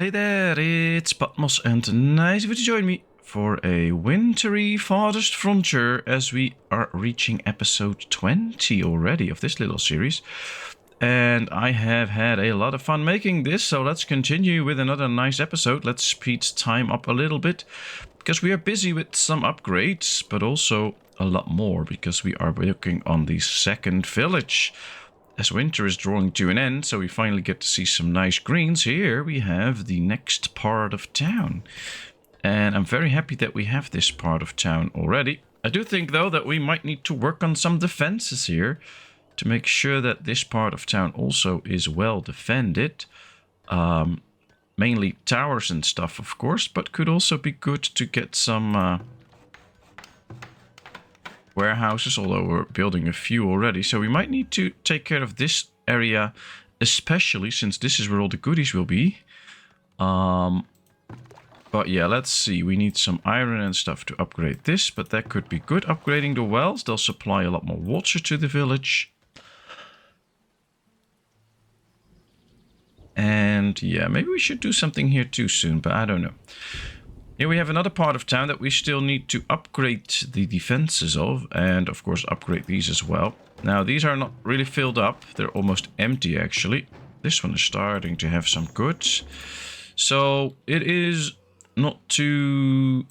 Hey there, it's Patmos and nice of you to join me for a wintry Farthest Frontier as we are reaching episode 20 already of this little series. And I have had a lot of fun making this, so let's continue with another nice episode. Let's speed time up a little bit because we are busy with some upgrades, but also a lot more because we are working on the second village. As winter is drawing to an end, so we finally get to see some nice greens. Here we have the next part of town. And I'm very happy that we have this part of town already. I do think, though, that we might need to work on some defenses here to make sure that this part of town also is well defended. Mainly towers and stuff, of course, but could also be good to get some warehouses, although we're building a few already. So we might need to take care of this area, especially since this is where all the goodies will be. But yeah, let's see. We need some iron and stuff to upgrade this, but that could be good. Upgrading the wells, they'll supply a lot more water to the village. And yeah, maybe we should do something here too soon, but I don't know. Here we have another part of town that we still need to upgrade the defenses of, and of course upgrade these as well. Now these are not really filled up, they're almost empty actually. This one is starting to have some goods. So it is not too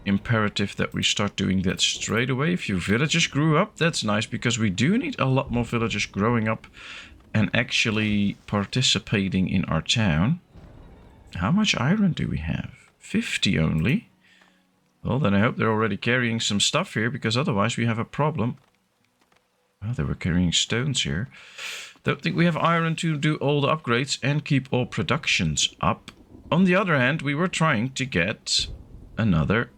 imperative that we start doing that straight away. A few villages grew up, that's nice because we do need a lot more villages growing up and actually participating in our town. How much iron do we have? 50 only. Well, then I hope they're already carrying some stuff here, because otherwise we have a problem. Well, they were carrying stones here. Don't think we have iron to do all the upgrades and keep all productions up. On the other hand, we were trying to get another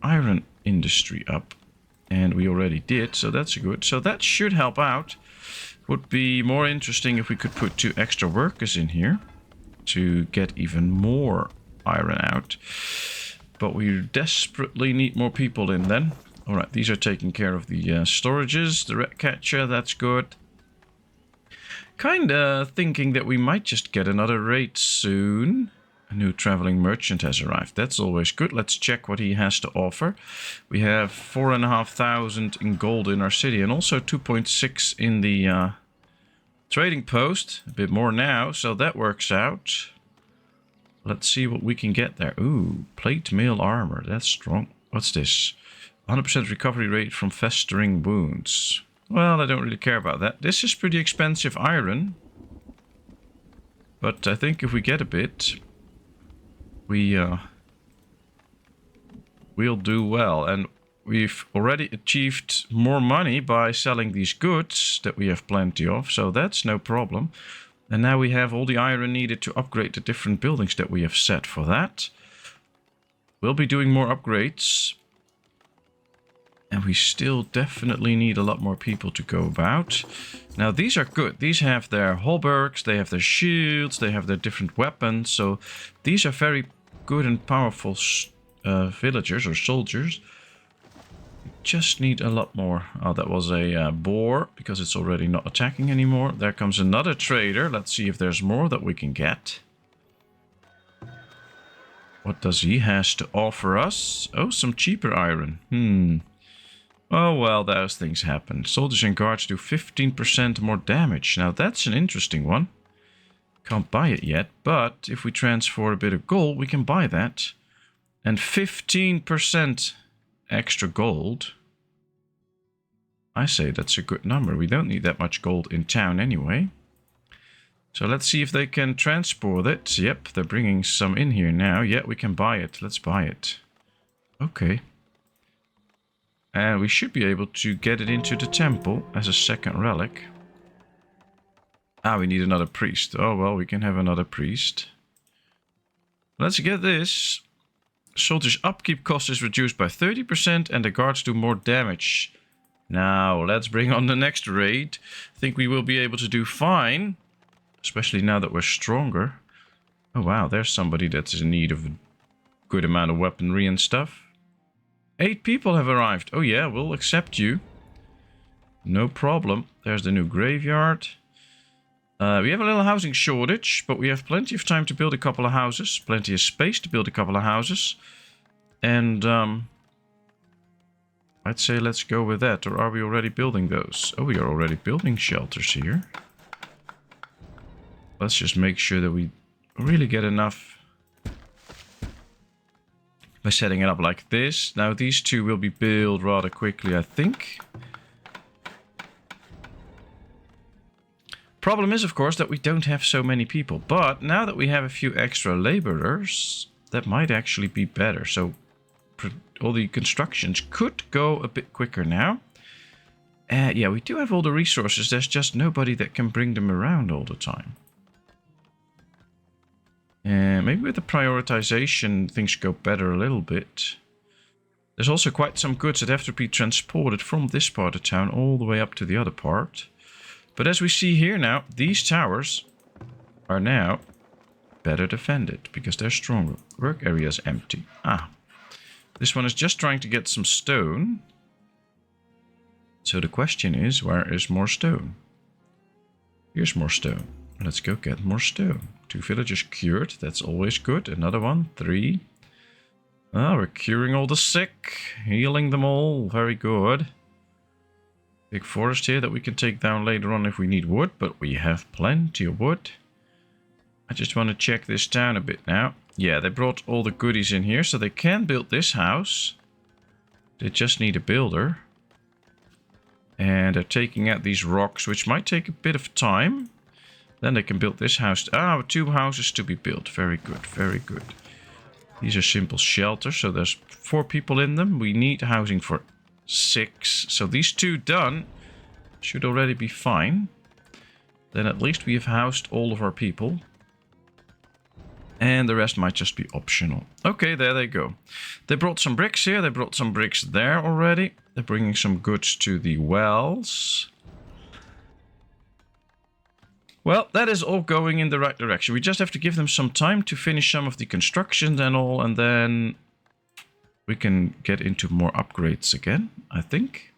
iron industry up. And we already did, so that's good. So that should help out. Would be more interesting if we could put 2 extra workers in here to get even more iron out. But we desperately need more people in then. Alright, these are taking care of the storages, the rat catcher, that's good. Kinda thinking that we might just get another raid soon. A new traveling merchant has arrived. That's always good. Let's check what he has to offer. We have 4,500 in gold in our city and also 2.6 in the trading post. A bit more now, so that works out. Let's see what we can get there. Ooh, plate mail armor. That's strong. What's this? 100% recovery rate from festering wounds. Well, I don't really care about that. This is pretty expensive iron. But I think if we get a bit, we'll do well. And we've already achieved more money by selling these goods that we have plenty of, so that's no problem. And now we have all the iron needed to upgrade the different buildings that we have set for that. We'll be doing more upgrades. And we still definitely need a lot more people to go about. Now these are good. These have their halberds, they have their shields, they have their different weapons. So these are very good and powerful villagers or soldiers. Just need a lot more. Oh, that was a boar because it's already not attacking anymore. There comes another trader. Let's see if there's more that we can get. What does he has to offer us? Oh, some cheaper iron. Oh, well, those things happen. Soldiers and guards do 15% more damage. Now, that's an interesting one. Can't buy it yet, but if we transfer a bit of gold, we can buy that. And 15% extra gold. I say that's a good number. We don't need that much gold in town anyway. So let's see if they can transport it. Yep, they're bringing some in here now. Yeah, we can buy it. Let's buy it. Okay. And we should be able to get it into the temple as a second relic. Ah, we need another priest. Oh, well, we can have another priest. Let's get this. Soldiers' upkeep cost is reduced by 30% and the guards do more damage. Now, let's bring on the next raid. I think we will be able to do fine. Especially now that we're stronger. Oh, wow, there's somebody that's in need of a good amount of weaponry and stuff. 8 people have arrived. Oh, yeah, we'll accept you. No problem. There's the new graveyard. We have a little housing shortage, but we have plenty of time to build a couple of houses. Plenty of space to build a couple of houses. And I'd say let's go with that. Or are we already building those? Oh, we are already building shelters here. Let's just make sure that we really get enough by setting it up like this. Now these two will be built rather quickly, I think. Problem is, of course, that we don't have so many people. But now that we have a few extra laborers, that might actually be better. So all the constructions could go a bit quicker now. Yeah, we do have all the resources. There's just nobody that can bring them around all the time. Maybe with the prioritization, things go better a little bit. There's also quite some goods that have to be transported from this part of town all the way up to the other part. But as we see here now, these towers are now better defended because they're stronger. Work area is empty. Ah, this one is just trying to get some stone. So the question is, where is more stone? Here's more stone. Let's go get more stone. 2 villagers cured. That's always good. Another one. 3. Ah, we're curing all the sick. Healing them all. Very good. Big forest here that we can take down later on if we need wood. But we have plenty of wood. I just want to check this town a bit now. Yeah, they brought all the goodies in here. So they can build this house. They just need a builder. And they're taking out these rocks, which might take a bit of time. Then they can build this house. Ah, 2 houses to be built. Very good, very good. These are simple shelters, so there's 4 people in them. We need housing for 6. So these 2 done should already be fine. Then at least we have housed all of our people. And the rest might just be optional. Okay, there they go. They brought some bricks here. They brought some bricks there already. They're bringing some goods to the wells. Well, that is all going in the right direction. We just have to give them some time to finish some of the constructions and all. And then we can get into more upgrades again, I think.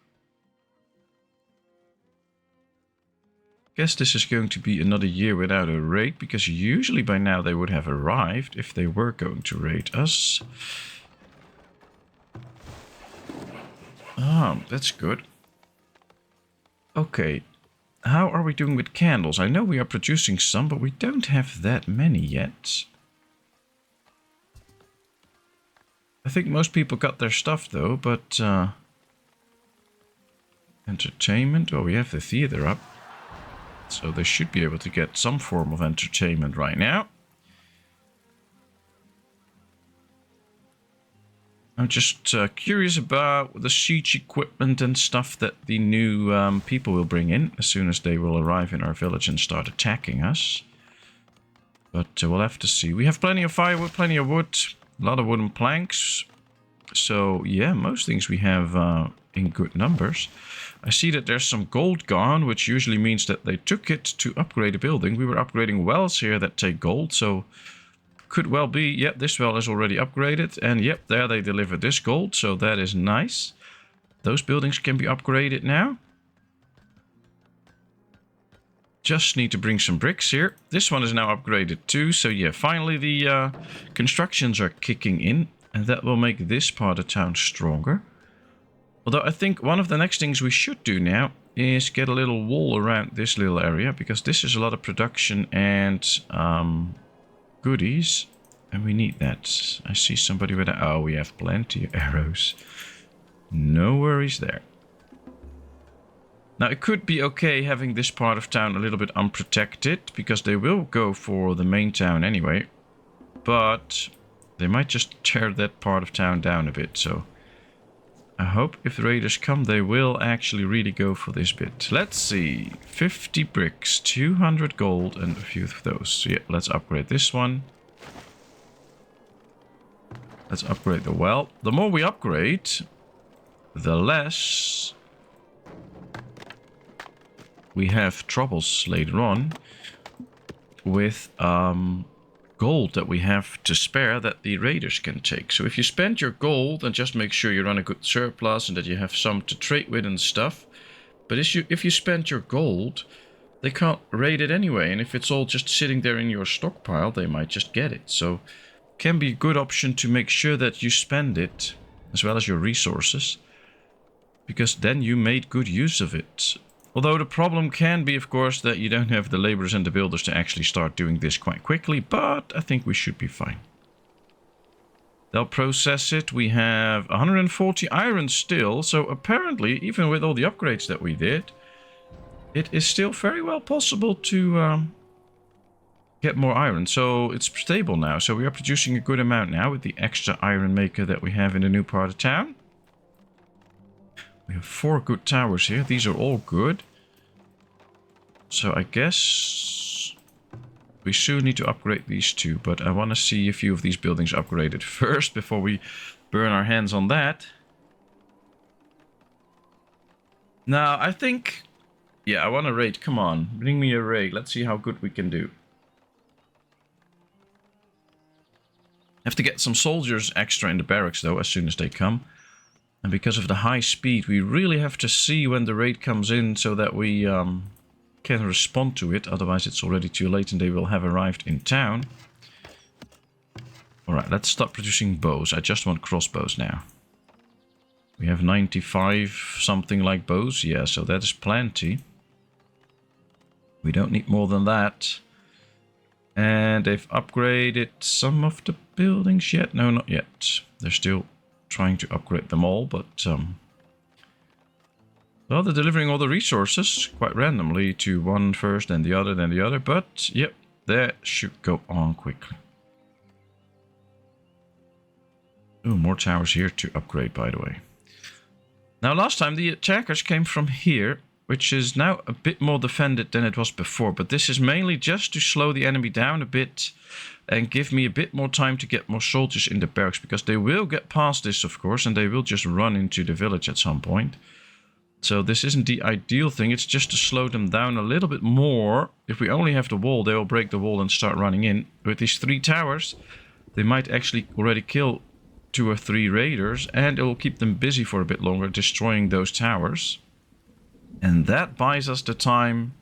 Guess this is going to be another year without a raid, because usually by now they would have arrived if they were going to raid us. Ah, that's good. Okay, how are we doing with candles? I know we are producing some, but we don't have that many yet. I think most people got their stuff though, but entertainment, oh, we have the theater up. So they should be able to get some form of entertainment right now. I'm just curious about the siege equipment and stuff that the new people will bring in as soon as they will arrive in our village and start attacking us. But we'll have to see. We have plenty of firewood, plenty of wood, a lot of wooden planks. So yeah, most things we have in good numbers. I see that there's some gold gone, which usually means that they took it to upgrade a building. We were upgrading wells here that take gold, so could well be, yep, this well is already upgraded. And yep, there they delivered this gold, so that is nice. Those buildings can be upgraded now. Just need to bring some bricks here. This one is now upgraded too, so yeah, finally the constructions are kicking in. And that will make this part of town stronger. Although I think one of the next things we should do now is get a little wall around this little area, because this is a lot of production and goodies, and we need that. I see somebody with a... Oh, we have plenty of arrows. No worries there. Now, it could be okay having this part of town a little bit unprotected, because they will go for the main town anyway. But they might just tear that part of town down a bit, so... I hope if the raiders come, they will actually really go for this bit. Let's see. 50 bricks, 200 gold, and a few of those. So yeah, let's upgrade this one. Let's upgrade the well. The more we upgrade, the less we have troubles later on with gold that we have to spare that the raiders can take. So if you spend your gold, then just make sure you run a good surplus and that you have some to trade with and stuff. But if you spend your gold, they can't raid it anyway. And if it's all just sitting there in your stockpile, they might just get it. So can be a good option to make sure that you spend it, as well as your resources, because then you made good use of it. Although the problem can be, of course, that you don't have the laborers and the builders to actually start doing this quite quickly, but I think we should be fine. They'll process it. We have 140 iron still, so apparently, even with all the upgrades that we did, it is still very well possible to get more iron. So it's stable now, so we are producing a good amount now with the extra iron maker that we have in the new part of town. We have 4 good towers here. These are all good. So I guess we soon need to upgrade these 2. But I want to see a few of these buildings upgraded first before we burn our hands on that. Now, I think... yeah, I want a raid. Come on. Bring me a raid. Let's see how good we can do. Have to get some soldiers extra in the barracks, though, as soon as they come. And because of the high speed, we really have to see when the raid comes in so that we can respond to it. Otherwise, it's already too late and they will have arrived in town. Alright, let's start producing bows. I just want crossbows now. We have 95 something like bows. Yeah, so that is plenty. We don't need more than that. And they've upgraded some of the buildings yet? No, not yet. They're still trying to upgrade them all, but well, they're delivering all the resources quite randomly to one first, then the other, but yep, that should go on quickly. Oh, more towers here to upgrade, by the way. Now, last time the attackers came from here, which is now a bit more defended than it was before, but this is mainly just to slow the enemy down a bit and give me a bit more time to get more soldiers in the barracks, because they will get past this, of course, and they will just run into the village at some point. So this isn't the ideal thing, it's just to slow them down a little bit more. If we only have the wall, they will break the wall and start running in. With these 3 towers, they might actually already kill 2 or 3 raiders, and it will keep them busy for a bit longer, destroying those towers. And that buys us the time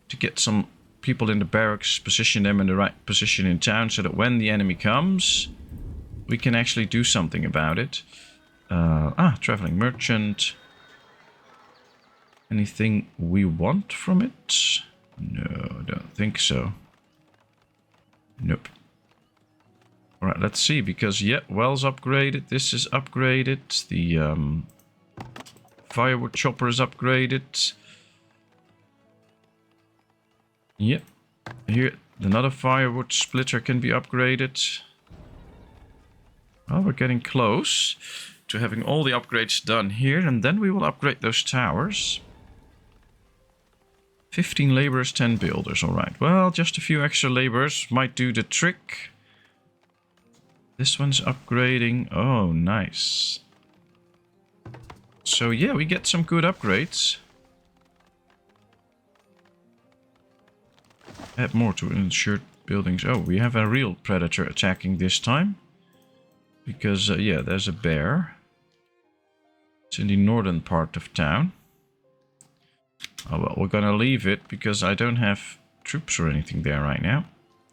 to get some people in the barracks, position them in the right position in town, so that when the enemy comes, we can actually do something about it. Traveling merchant. Anything we want from it? No, I don't think so. Nope. Alright, let's see, because, yeah, well's upgraded, this is upgraded, the firewood chopper is upgraded. Yep. Here, another firewood splitter can be upgraded. Well, we're getting close to having all the upgrades done here, and then we will upgrade those towers. 15 laborers, 10 builders. Alright, well, just a few extra laborers might do the trick. This one's upgrading. Oh, nice. So yeah, we get some good upgrades. Add more to ensure buildings. Oh, we have a real predator attacking this time. Because, yeah, there's a bear. It's in the northern part of town. Oh, well, we're gonna leave it because I don't have troops or anything there right now.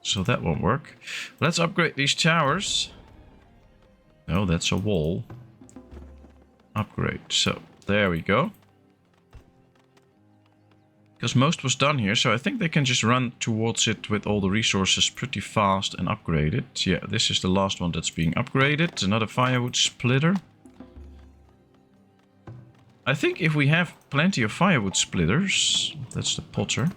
So that won't work. Let's upgrade these towers. Oh, that's a wall. Upgrade. So, there we go. Because most was done here, so I think they can just run towards it with all the resources pretty fast and upgrade it. Yeah, this is the last one that's being upgraded. Another firewood splitter. I think if we have plenty of firewood splitters, that's the potter,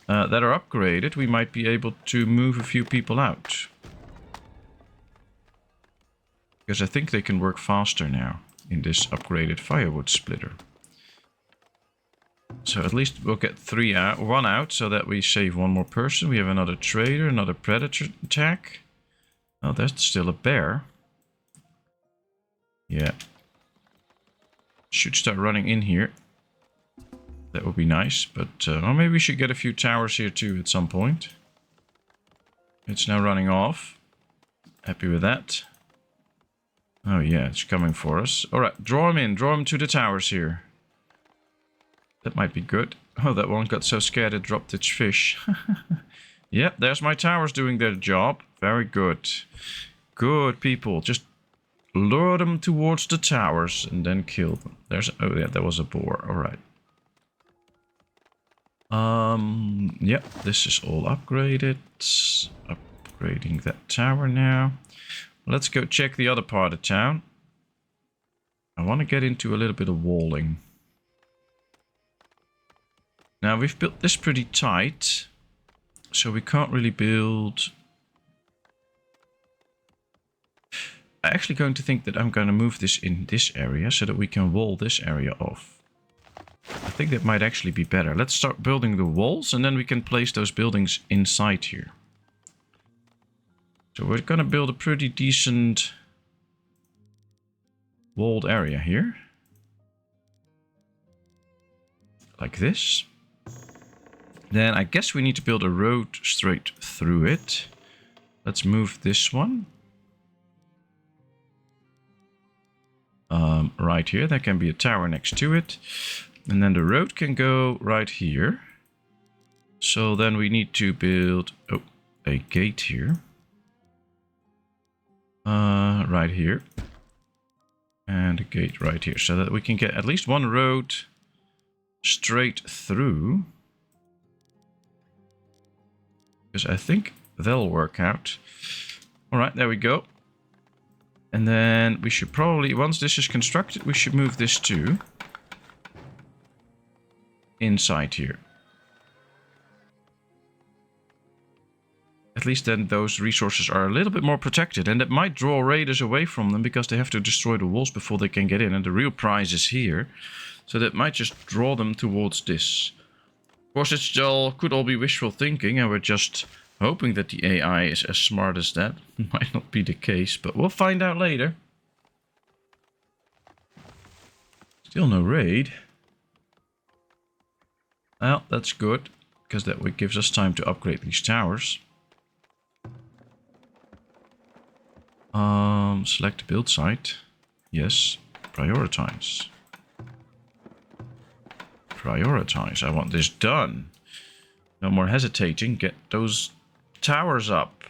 that are upgraded, we might be able to move a few people out. Because I think they can work faster now in this upgraded firewood splitter. So at least we'll get 1 out, so that we save 1 more person. We have another trader, another predator attack. Oh, that's still a bear. Yeah. Should start running in here. That would be nice, but or maybe we should get a few towers here too at some point. It's now running off. Happy with that. Oh yeah, it's coming for us. Alright, draw him in. Draw him to the towers here. That might be good. Oh, that one got so scared it dropped its fish. Yep, there's my towers doing their job. Very good. Good people. Just lure them towards the towers and then kill them. There's... Oh, yeah, there was a boar. All right. Yep, this is all upgraded. Upgrading that tower now. Let's go check the other part of town. I want to get into a little bit of walling. Now, we've built this pretty tight, so we can't really build... I'm actually going to think that I'm going to move this in this area so that we can wall this area off. I think that might actually be better. Let's start building the walls and then we can place those buildings inside here. So we're going to build a pretty decent walled area here. Like this. Then I guess we need to build a road straight through it. Let's move this one. Right here. There can be a tower next to it. And then the road can go right here. So then we need to build a gate here. Right here. And a gate right here. So that we can get at least one road straight through. Because I think they'll work out. Alright, there we go. And then we should probably, once this is constructed, we should move this too. Inside here. At least then those resources are a little bit more protected. And it might draw raiders away from them because they have to destroy the walls before they can get in. And the real prize is here. So that might just draw them towards this. Of course, it still could all be wishful thinking. And we're just hoping that the AI is as smart as that. Might not be the case, but we'll find out later. Still no raid. Well, that's good. Because that gives us time to upgrade these towers. Select build site. Yes. Prioritize. Prioritize. I want this done. No more hesitating. Get those towers up.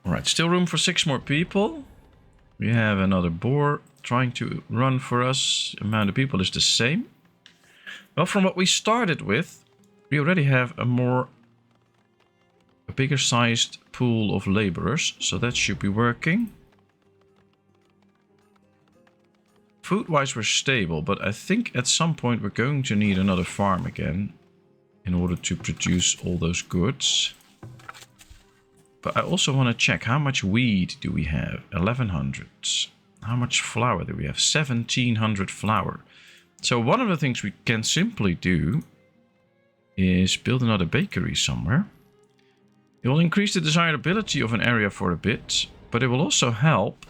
Alright, still room for 6 more people. We have another boar trying to run for us. Amount of people is the same. Well, from what we started with, we already have a bigger sized pool of laborers, so that should be working. Food-wise, we're stable, but I think at some point we're going to need another farm again in order to produce all those goods. But I also want to check how much wheat do we have? 1100. How much flour do we have? 1700 flour. So one of the things we can simply do is build another bakery somewhere. It will increase the desirability of an area for a bit, but it will also help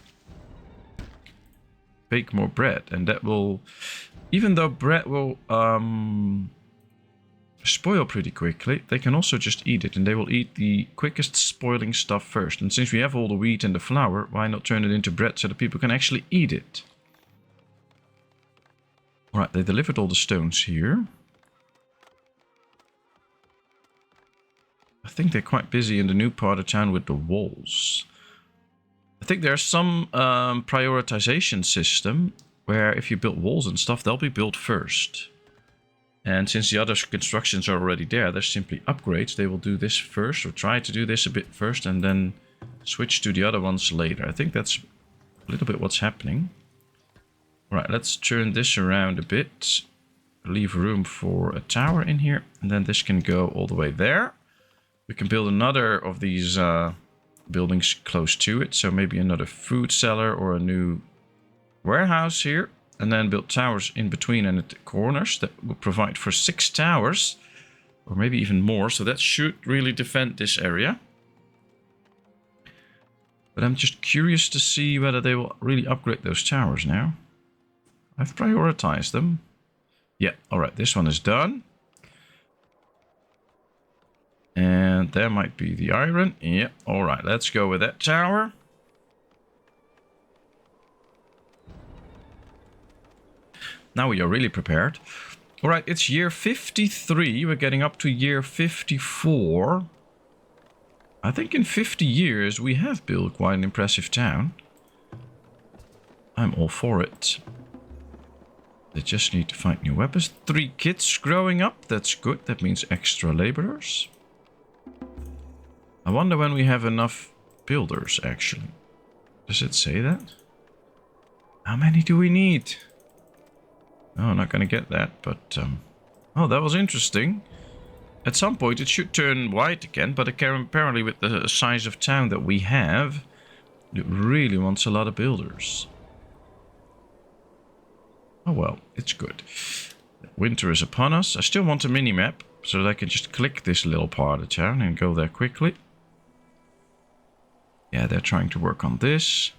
bake more bread. And that will, even though bread will spoil pretty quickly, they can also just eat it, and they will eat the quickest spoiling stuff first. And since we have all the wheat and the flour, why not turn it into bread so that people can actually eat it? Alright, they delivered all the stones here. I think they're quite busy in the new part of town with the walls. I think there's some prioritization system where if you build walls and stuff, they'll be built first. And since the other constructions are already there, they're simply upgrades. They will do this first, or try to do this a bit first, and then switch to the other ones later. I think that's a little bit what's happening. Alright, let's turn this around a bit. Leave room for a tower in here, and then this can go all the way there. We can build another of these buildings close to it, so maybe another food cellar or a new warehouse here. And then build towers in between and at the corners that will provide for 6 towers. Or maybe even more. So that should really defend this area. But I'm just curious to see whether they will really upgrade those towers now. I've prioritized them. Yeah, alright, this one is done. And there might be the iron. Yeah, alright, let's go with that tower. Now we are really prepared. Alright, it's year 53. We're getting up to year 54. I think in 50 years we have built quite an impressive town. I'm all for it. They just need to find new weapons. 3 kids growing up. That's good. That means extra laborers. I wonder when we have enough builders, actually. Does it say that? How many do we need? Oh, I'm not going to get that, but... oh, that was interesting. At some point it should turn white again, but apparently with the size of town that we have, it really wants a lot of builders. Oh well, it's good. Winter is upon us. I still want a mini-map, so that I can just click this little part of town and go there quickly. Yeah, they're trying to work on this.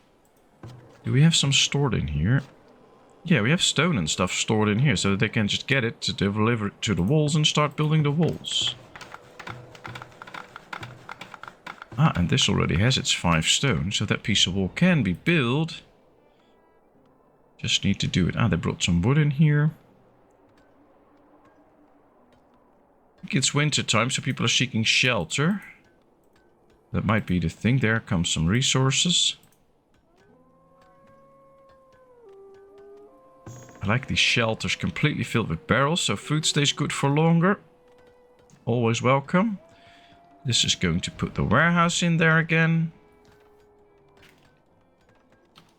Do we have some stored in here? Yeah, we have stone and stuff stored in here, so that they can just get it to deliver it to the walls and start building the walls. Ah, and this already has its 5 stone, so that piece of wall can be built. Just need to do it. Ah, they brought some wood in here. I think it's winter time, so people are seeking shelter. That might be the thing. There comes some resources. I like these shelters completely filled with barrels, so food stays good for longer. Always welcome. This is going to put the warehouse in there again.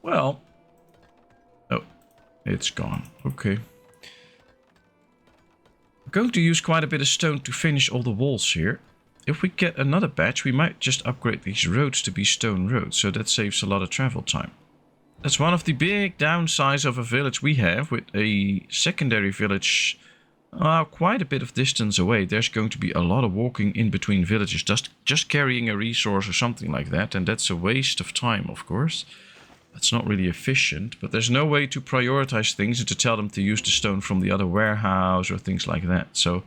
Well. Oh, it's gone. Okay. I'm going to use quite a bit of stone to finish all the walls here. If we get another batch, we might just upgrade these roads to be stone roads, so that saves a lot of travel time. That's one of the big downsides of a village we have, with a secondary village quite a bit of distance away. There's going to be a lot of walking in between villages, just carrying a resource or something like that, and that's a waste of time, of course. That's not really efficient, but there's no way to prioritize things and to tell them to use the stone from the other warehouse or things like that. So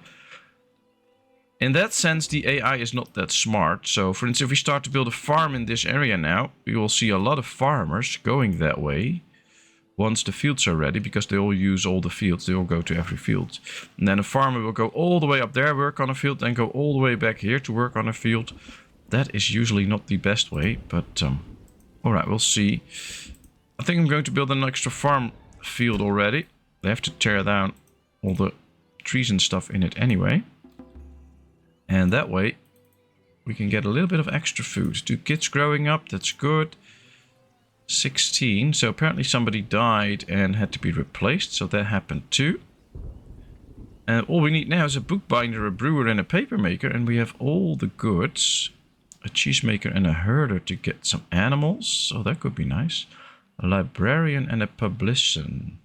in that sense, the AI is not that smart. So, for instance, if we start to build a farm in this area now, we will see a lot of farmers going that way once the fields are ready, because they all use all the fields. They all go to every field. And then a farmer will go all the way up there, work on a field, then go all the way back here to work on a field. That is usually not the best way, but alright, we'll see. I think I'm going to build an extra farm field already. They have to tear down all the trees and stuff in it anyway. And that way, we can get a little bit of extra food. 2 kids growing up, that's good. 16, so apparently somebody died and had to be replaced, so that happened too. And all we need now is a bookbinder, a brewer, and a paper maker, and we have all the goods. A cheesemaker and a herder to get some animals, so that could be nice. A librarian and a publican.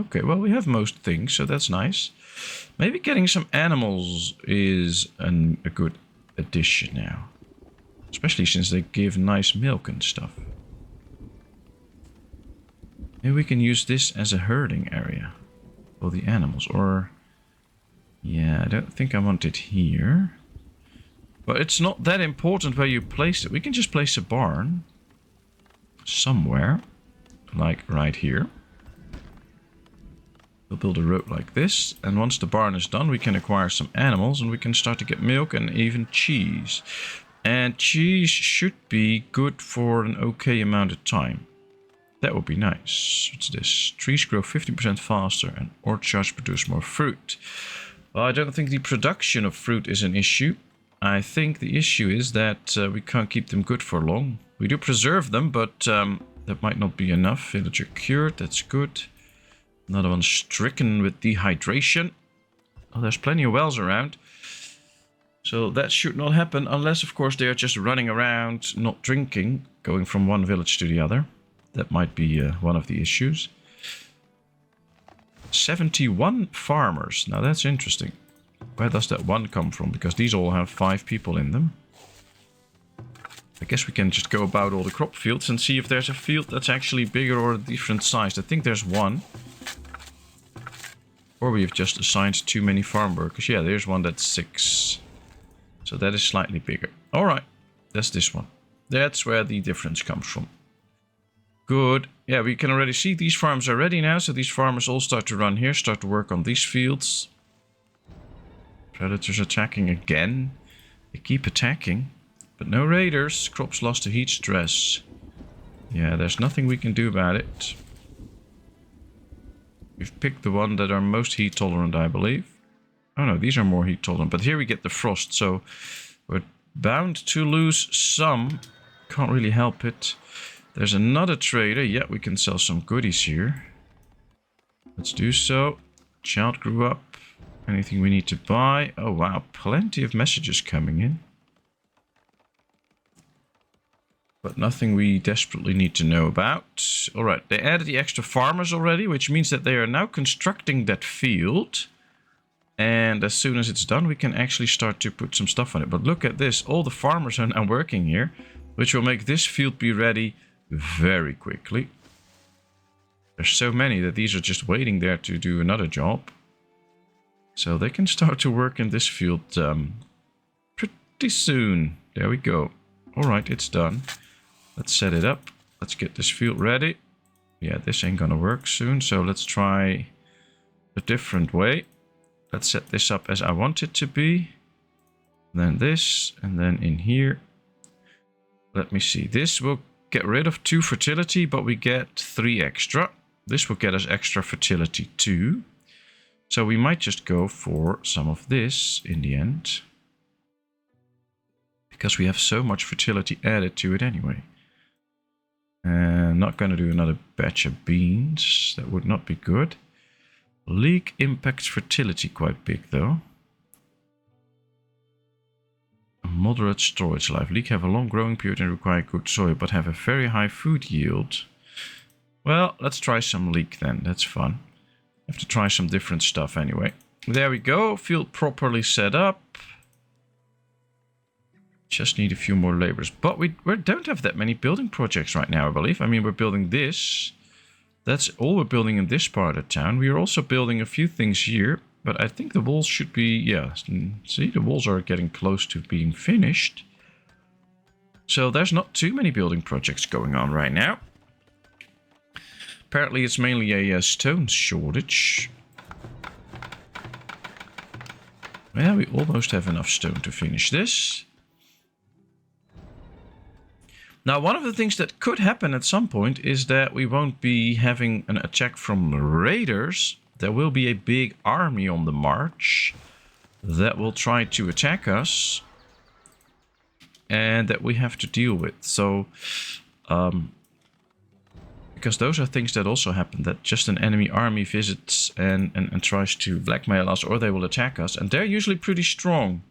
Okay, well, we have most things, so that's nice. Maybe getting some animals is a good addition now. Especially since they give nice milk and stuff. Maybe we can use this as a herding area for the animals. Or, yeah, I don't think I want it here. But it's not that important where you place it. We can just place a barn somewhere, like right here. We'll build a road like this, and once the barn is done, we can acquire some animals, and we can start to get milk and even cheese. And cheese should be good for an okay amount of time. That would be nice. What's this? Trees grow 50% faster, and orchards produce more fruit. Well, I don't think the production of fruit is an issue. I think the issue is that we can't keep them good for long. We do preserve them, but that might not be enough. Villager cured, that's good. Another one stricken with dehydration. Oh, there's plenty of wells around. So that should not happen unless, of course, they are just running around, not drinking, going from one village to the other. That might be one of the issues. 71 farmers. Now that's interesting. Where does that one come from? Because these all have 5 people in them. I guess we can just go about all the crop fields and see if there's a field that's actually bigger or a different size. I think there's one. Or we have just assigned too many farm workers. Yeah, there's one that's 6. So that is slightly bigger. Alright, that's this one. That's where the difference comes from. Good. Yeah, we can already see these farms are ready now. So these farmers all start to run here, start to work on these fields. Predators attacking again. They keep attacking. But no raiders. Crops lost to heat stress. Yeah, there's nothing we can do about it. We've picked the one that are most heat tolerant, I believe. Oh no, these are more heat tolerant. But here we get the frost, so we're bound to lose some. Can't really help it. There's another trader. Yeah, we can sell some goodies here. Let's do so. Child grew up. Anything we need to buy? Oh wow, plenty of messages coming in. But nothing we desperately need to know about. Alright, they added the extra farmers already, which means that they are now constructing that field. And as soon as it's done, we can actually start to put some stuff on it. But look at this, all the farmers are now working here, which will make this field be ready very quickly. There's so many that these are just waiting there to do another job. So they can start to work in this field pretty soon. There we go. Alright, it's done. Let's set it up. Let's get this field ready. Yeah, this ain't gonna work soon, so let's try a different way. Let's set this up as I want it to be. Then this, and then in here. Let me see. This will get rid of 2 fertility, but we get 3 extra. This will get us extra fertility too. So we might just go for some of this in the end. Because we have so much fertility added to it anyway. And not going to do another batch of beans. That would not be good. Leak impacts fertility quite big though. A moderate storage life. Leek have a long growing period and require good soil, but have a very high food yield. Well, let's try some leek then. That's fun. Have to try some different stuff anyway. There we go. Field properly set up. Just need a few more laborers. But we don't have that many building projects right now, I believe. I mean, we're building this. That's all we're building in this part of town. We are also building a few things here. But I think the walls should be... Yeah, see, the walls are getting close to being finished. So there's not too many building projects going on right now. Apparently it's mainly a stone shortage. Yeah, we almost have enough stone to finish this. Now, one of the things that could happen at some point is that we won't be having an attack from raiders. There will be a big army on the march that will try to attack us and that we have to deal with. So, because those are things that also happen, that just an enemy army visits and tries to blackmail us, or they will attack us, and they're usually pretty strong.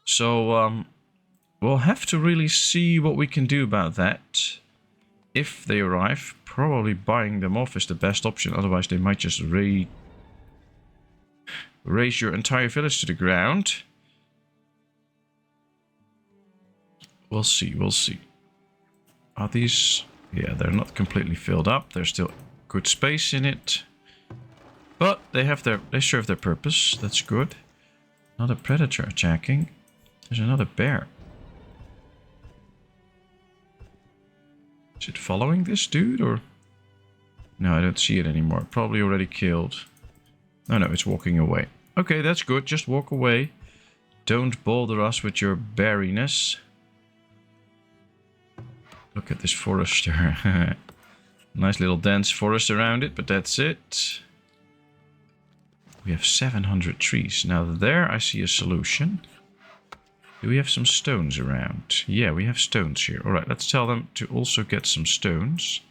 So, we'll have to really see what we can do about that. If they arrive, probably buying them off is the best option. Otherwise, they might just raise your entire village to the ground. We'll see, we'll see. Are these... Yeah, they're not completely filled up. There's still good space in it. But they serve their purpose. That's good. Another predator attacking. There's another bear. Is it following this dude, or... No, I don't see it anymore. Probably already killed. Oh no, it's walking away. Okay, that's good. Just walk away. Don't bother us with your berryness. Look at this forester. Nice little dense forest around it, but that's it. We have 700 trees. Now there I see a solution. Do we have some stones around? Yeah, we have stones here. Alright, let's tell them to also get some stones.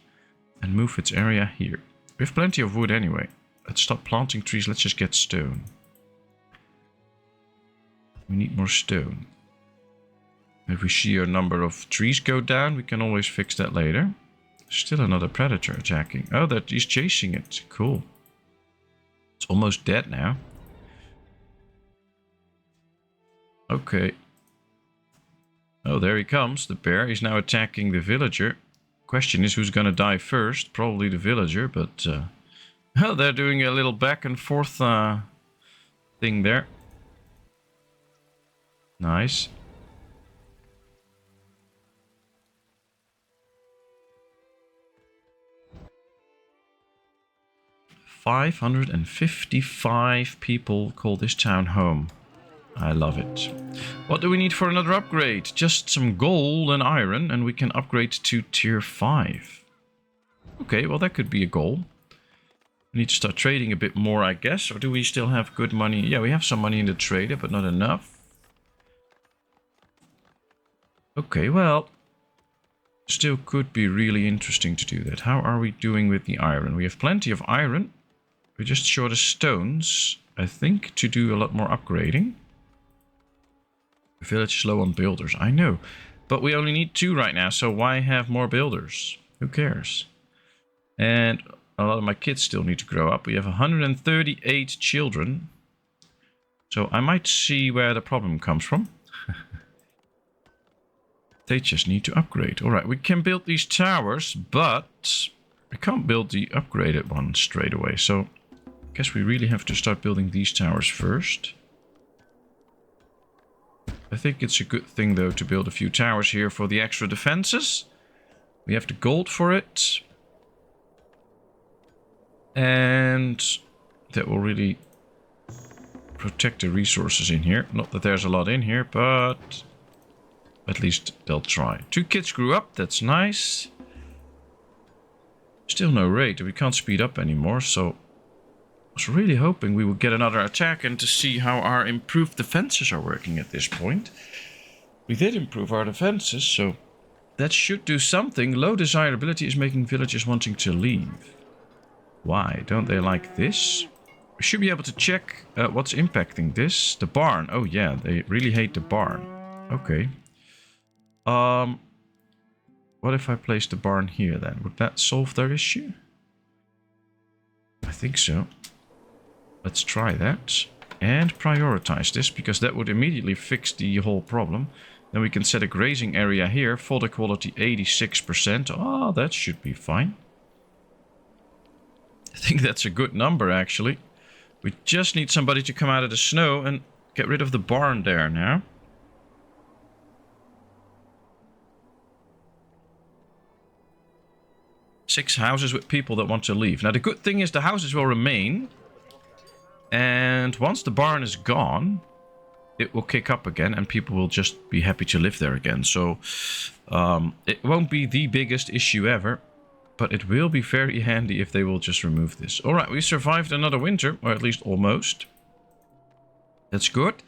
And move its area here. We have plenty of wood anyway. Let's stop planting trees, let's just get stone. We need more stone. If we see our number of trees go down, we can always fix that later. Still another predator attacking. Oh, that he's chasing it. Cool. It's almost dead now. Okay. Oh, there he comes. The bear is now attacking the villager. Question is who's gonna die first? Probably the villager, but... oh, they're doing a little back and forth thing there. Nice. 555 people call this town home. I love it. What do we need for another upgrade? Just some gold and iron, and we can upgrade to tier 5. Okay, well that could be a goal. We need to start trading a bit more, I guess. Or do we still have good money? Yeah, we have some money in the trader, but not enough. Okay, well, still could be really interesting to do that. How are we doing with the iron? We have plenty of iron. We're just short of stones, I think, to do a lot more upgrading. The village is low on builders, I know. But we only need 2 right now, so why have more builders? Who cares? And a lot of my kids still need to grow up. We have 138 children. So I might see where the problem comes from. They just need to upgrade. Alright, we can build these towers, but we can't build the upgraded one straight away. So I guess we really have to start building these towers first. I think it's a good thing, though, to build a few towers here for the extra defenses. We have the gold for it. And that will really protect the resources in here. Not that there's a lot in here, but at least they'll try. 2 kids grew up, that's nice. Still no rate, we can't speed up anymore, so I was really hoping we would get another attack and to see how our improved defenses are working at this point. We did improve our defenses, so that should do something. Low desirability is making villagers wanting to leave. Why? Don't they like this? We should be able to check what's impacting this. The barn. Oh yeah, they really hate the barn. Okay. What if I place the barn here then? Would that solve their issue? I think so. Let's try that. And prioritize this, because that would immediately fix the whole problem. Then we can set a grazing area here. Fodder quality 86%. Oh, that should be fine. I think that's a good number, actually. We just need somebody to come out of the snow and get rid of the barn there now. Six houses with people that want to leave. Now, the good thing is the houses will remain. And once the barn is gone, it will kick up again and people will just be happy to live there again. So it won't be the biggest issue ever, but it will be very handy if they will just remove this. All right, we survived another winter, or at least almost. That's good.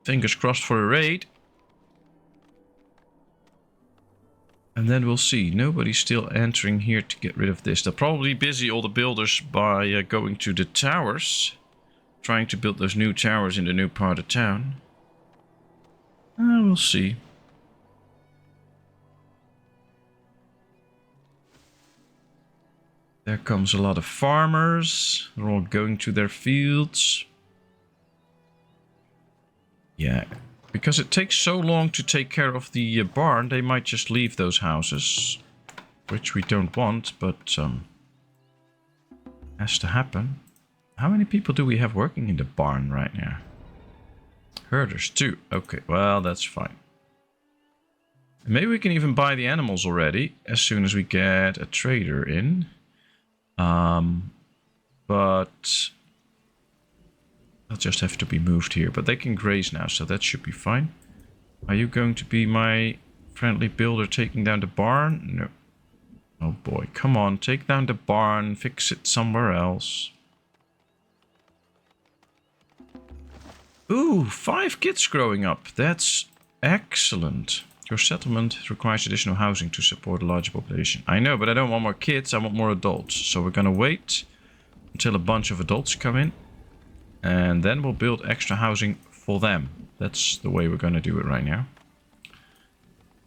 Fingers crossed for a raid. And then we'll see. Nobody's still entering here to get rid of this. They're probably busy, all the builders, by going to the towers. Trying to build those new towers in the new part of town. We'll see. There comes a lot of farmers. They're all going to their fields. Yeah. Because it takes so long to take care of the barn, they might just leave those houses. Which we don't want, but has to happen. How many people do we have working in the barn right now? Herders, 2. Okay, well, that's fine. Maybe we can even buy the animals already, as soon as we get a trader in. But they'll just have to be moved here. But they can graze now, so that should be fine. Are you going to be my friendly builder taking down the barn? No. Oh boy, come on, take down the barn, fix it somewhere else. Ooh, 5 kids growing up. That's excellent. Your settlement requires additional housing to support a larger population. I know, but I don't want more kids, I want more adults. So we're gonna wait until a bunch of adults come in. And then we'll build extra housing for them. That's the way we're going to do it right now.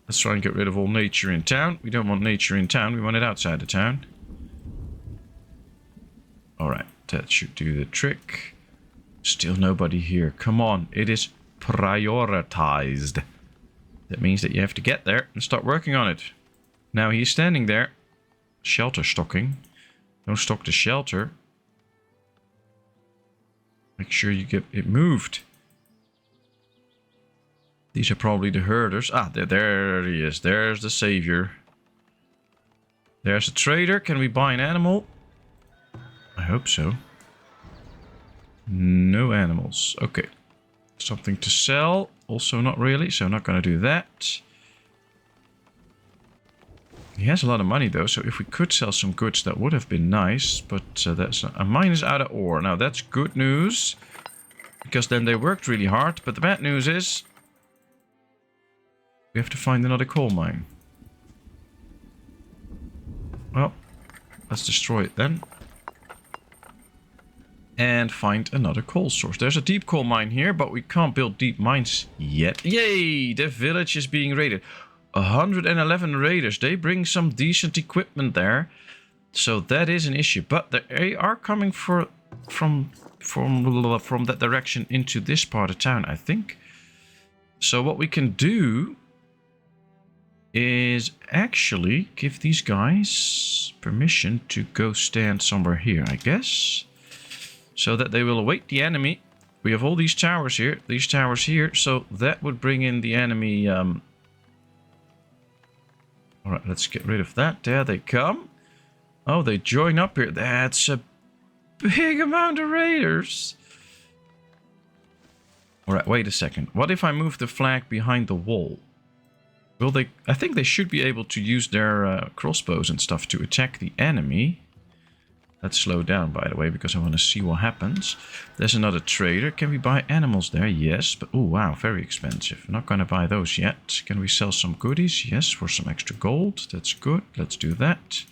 Let's try and get rid of all nature in town. We don't want nature in town. We want it outside the town. Alright, that should do the trick. Still nobody here. Come on, it is prioritized. That means that you have to get there and start working on it. Now he's standing there. Shelter stocking. Don't stock the shelter. Make sure you get it moved. These are probably the herders. Ah, there he is. There's the savior. There's a trader. Can we buy an animal? I hope so. No animals. Okay. Something to sell. Also not really, so not going to do that. He has a lot of money though, so if we could sell some goods, that would have been nice. But that's a mine is out of ore. Now that's good news, because then they worked really hard. But the bad news is we have to find another coal mine. Well, let's destroy it then. And find another coal source. There's a deep coal mine here, but we can't build deep mines yet. Yay! The village is being raided. 111 raiders. They bring some decent equipment there. So that is an issue. But they are coming from that direction into this part of town, I think. So what we can do is actually give these guys permission to go stand somewhere here, I guess. So that they will await the enemy. We have all these towers here, so that would bring in the enemy. Alright, let's get rid of that. There they come. Oh, they join up here. That's a big amount of raiders. Alright, wait a second. What if I move the flag behind the wall? Will they? I think they should be able to use their crossbows and stuff to attack the enemy. Let's slow down, by the way, because I want to see what happens. There's another trader. Can we buy animals there? Yes, but oh wow, very expensive. Not going to buy those yet. Can we sell some goodies? Yes, for some extra gold. That's good. Let's do that.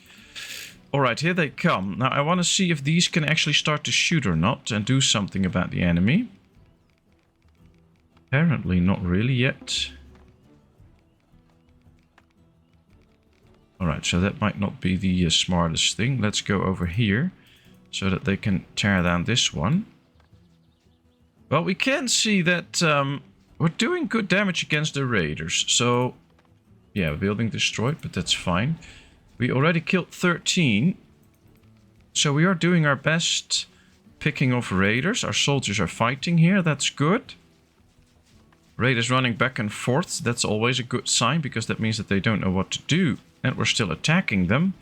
Alright, here they come. Now I want to see if these can actually start to shoot or not and do something about the enemy. Apparently not really yet. Alright, so that might not be the smartest thing. Let's go over here so that they can tear down this one. Well, we can see that we're doing good damage against the raiders. So, yeah, building destroyed, but that's fine. We already killed 13. So we are doing our best picking off raiders. Our soldiers are fighting here. That's good. Raiders running back and forth. That's always a good sign, because that means that they don't know what to do. And we're still attacking them.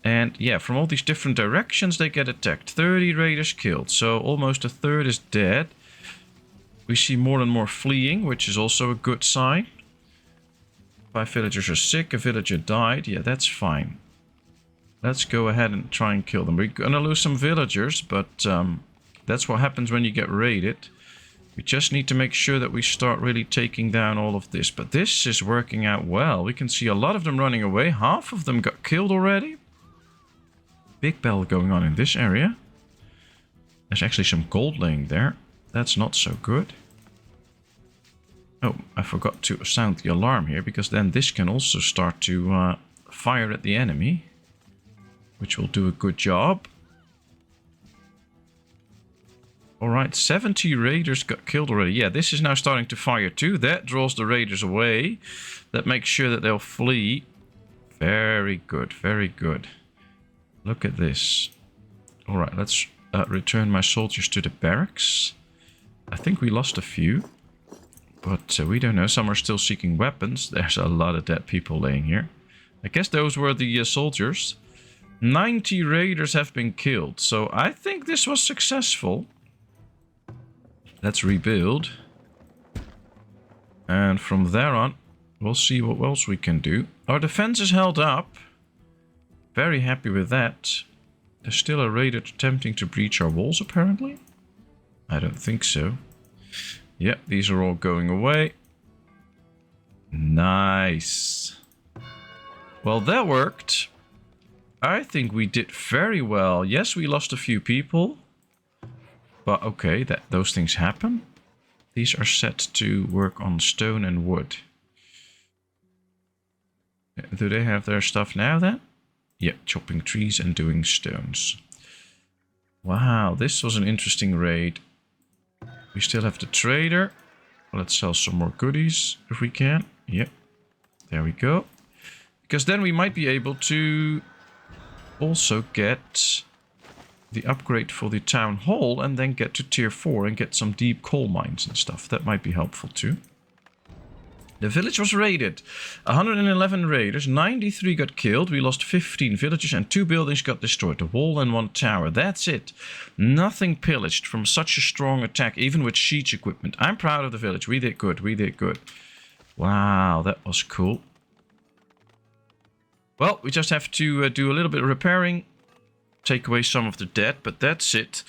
And yeah, from all these different directions they get attacked. 30 raiders killed. So almost a third is dead. We see more and more fleeing, which is also a good sign. 5 villagers are sick. A villager died. Yeah, that's fine. Let's go ahead and try and kill them. We're gonna lose some villagers, but that's what happens when you get raided. We just need to make sure that we start really taking down all of this. But this is working out well. We can see a lot of them running away. Half of them got killed already. Big battle going on in this area. There's actually some gold laying there. That's not so good. Oh, I forgot to sound the alarm here, because then this can also start to fire at the enemy, which will do a good job. Alright, 70 raiders got killed already. Yeah, this is now starting to fire too. That draws the raiders away. That makes sure that they'll flee. Very good, very good. Look at this. Alright, let's return my soldiers to the barracks. I think we lost a few. But we don't know. Some are still seeking weapons. There's a lot of dead people laying here. I guess those were the soldiers. 90 raiders have been killed. So I think this was successful. Let's rebuild. And from there on, we'll see what else we can do. Our defense is held up. Very happy with that. There's still a raider attempting to breach our walls, apparently. I don't think so. Yep, these are all going away. Nice. Well, that worked. I think we did very well. Yes, we lost a few people. But okay, those things happen. These are set to work on stone and wood. Do they have their stuff now then? Yep, chopping trees and doing stones. Wow, this was an interesting raid. We still have the trader. Let's sell some more goodies if we can. Yep, there we go. Because then we might be able to also get the upgrade for the town hall and then get to tier 4 and get some deep coal mines and stuff. That might be helpful too. The village was raided. 111 raiders, 93 got killed. We lost 15 villagers and 2 buildings got destroyed. A wall and 1 tower. That's it. Nothing pillaged from such a strong attack, even with siege equipment. I'm proud of the village. We did good. We did good. Wow, that was cool. Well, we just have to do a little bit of repairing. Take away some of the dead, but that's it.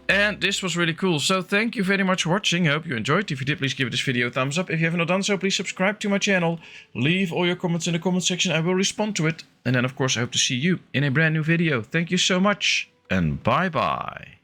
And this was really cool. So thank you very much for watching. I hope you enjoyed. If you did, please give this video a thumbs up. If you haven't done so, please subscribe to my channel. Leave all your comments in the comment section. I will respond to it. And then, of course, I hope to see you in a brand new video. Thank you so much, and bye-bye.